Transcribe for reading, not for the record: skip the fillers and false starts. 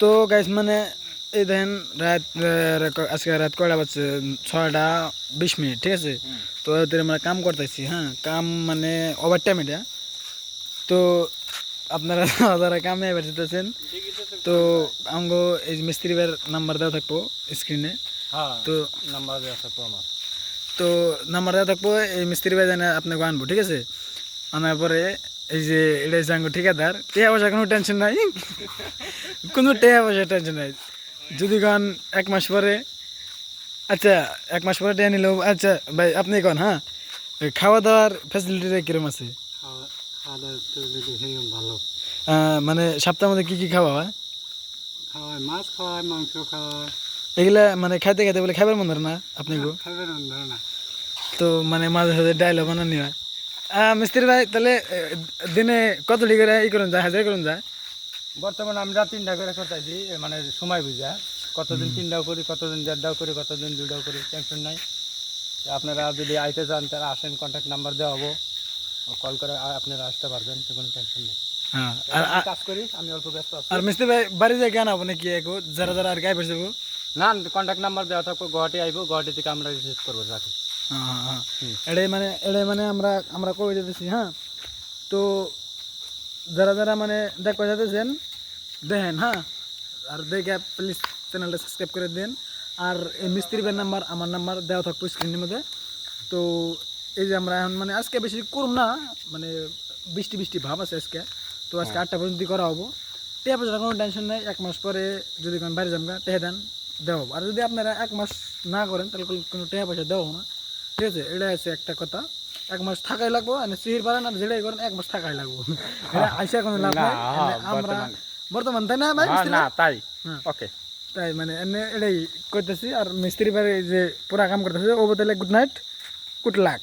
তো গাইস মানে এই দেখেন রাত আজকে রাত কয়টা বাজছে 6:20 ঠিক আছে। তো এদের আমরা কাম করতেছি, হ্যাঁ কাম মানে ওভার টাইম এটা। তো আপনারা যারা কামে বেরোতেছেন তো আমগো এই মিস্ত্রি ভাইয়ের নাম্বার দেওয়া থাকবো স্ক্রিনে। তো নাম্বার দেওয়া থাকবো আমার। তো নাম্বার দেওয়া থাকবো, এই মিস্ত্রি ভাই জানে আপনাকে আনবো, ঠিক আছে। আনার পরে এই যে এটা হচ্ছে আঙ্গো ঠিকাদার, টেয়া পয়সা কোনো টেনশন নাই, কোনো টেয়া পয়সা টেনশন নাই। যদি কন 1 মাস পরে, আচ্ছা 1 মাস পরে টেয়া নিলেও আচ্ছা ভাই আপনি কন, হ্যাঁ খাওয়া দাওয়ার ফ্যাসিলিটিটা কিরম আছে? খাওয়া দাওয়া ভালো। মানে সপ্তাহের মধ্যে কি খাওয়া হয়? খাওয়ায় মাছ খাওয়ায়, মাংস খাওয়ায়, এগুলা মানে খাইতে খাইতে বলে খাবার মন ধরে না আপনি গো? খাবার ধরে না। তো মানে মাঝে সাঝে ডায়লগ বানানি হয়। মিস্ত্রি ভাই তাহলে দিনে কত করে ই করুন যায়, হাজার করুন যায়? বর্তমানে আমরা 3টা করে করতেছি, মানে সময় বুঝা কতদিন 3টাও করি, কতদিন 1.5টাও করি, কতদিন 2টাও করি, টেনশন নাই। আপনারা যদি আইতে চান তাহলে আসেন, কন্ট্যাক্ট নাম্বার দেওয়া হবো, কল করে আপনারা আসতে পারবেন, কোনো টেনশন নেই। হ্যাঁ আর কাজ করি, আমি অল্প ব্যস্ত আছি। আর মিস্ত্রি ভাই বাড়ি যায় কেন আপনি কি একো যারা যারা আর গায়ে পড়ছে? না, কন্ট্যাক্ট নাম্বার দেওয়া থাকবো, গুয়াহাটি আইবো, গুয়াহাটি থেকে আমরা রিসিভ করবো রাখি। হ্যাঁ হ্যাঁ এটাই মানে আমরা করে যেতেছি, হ্যাঁ। তো যারা যারা মানে দেখতে যেতেছেন দেখেন, হ্যাঁ, আর দেখে প্লিজ চ্যানেলটা সাবস্ক্রাইব করে দেন। আর এই মিস্ত্রি ভাইয়ের নাম্বার আমার নাম্বার দেওয়া থাকবো স্ক্রিনের মধ্যে। তো এই যে আমরা এখন মানে আজকে বেশি করব না, মানে বৃষ্টি বৃষ্টি ভাব আছে আজকে। তো আজকে 8টা পর্যন্ত করা হবো। টেয়া পয়সা কোনো টেনশন নেই, 1 মাস পরে যদি কোনো বাইরে যামগা টেহা দেন দেওয়া হবো। আর যদি আপনারা 1 মাস না করেন তাহলে কোনো টেয়া পয়সা দেওয়া হবো না, ঠিক আছে। এটা আছে একটা কথা, 1 মাস থাকাই লাগবো, মানে সিহির পারেন আর যেটাই করেন 1 মাস থাকাই লাগবো। এটা আইসা কোনো লাভ নাই। আমরা বর্তমান তাই না ভাই? না তাই, হ্যাঁ ওকে তাই মানে এনে এটাই করতেছি। আর মিস্ত্রি ভাই যে পুরা কাম করতেছে ও বদলে গুড নাইট, গুড লাক।